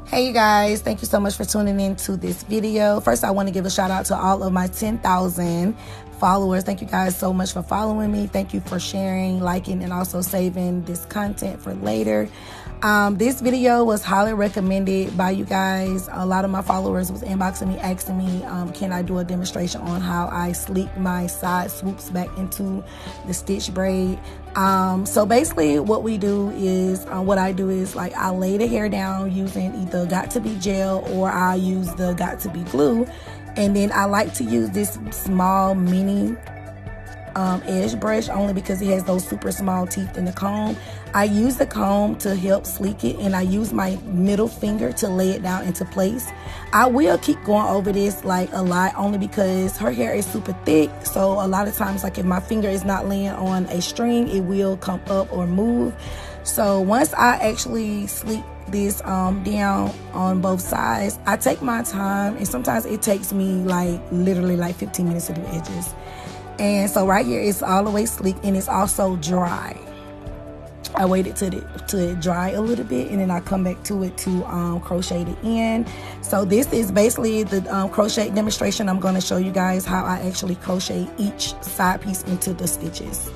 Hey you guys, thank you so much for tuning in to this video. First, I want to give a shout out to all of my 10,000 followers. Thank you guys so much for following me. Thank you for sharing, liking, and also saving this content for later. This video was highly recommended by you guys. A lot of my followers was inboxing me, asking me, can I do a demonstration on how I sleek my side swoops back into the stitch braid. So basically what we do is, what I do is like I lay the hair down using either Got2b gel or I use the Got2b glue. And then I like to use this small mini edge brush only because it has those super small teeth in the comb. I use the comb to help sleek it, and I use my middle finger to lay it down into place. I will keep going over this like a lot only because her hair is super thick, so a lot of times like if my finger is not laying on a string, it will come up or move. So once I actually sleek this down on both sides, I take my time, and sometimes it takes me like literally like 15 minutes to do edges. And so right here it's all the way sleek, and it's also dry. I waited till it dry a little bit, and then I come back to it to crochet it in. So this is basically the crochet demonstration. I'm going to show you guys how I actually crochet each side piece into the stitches.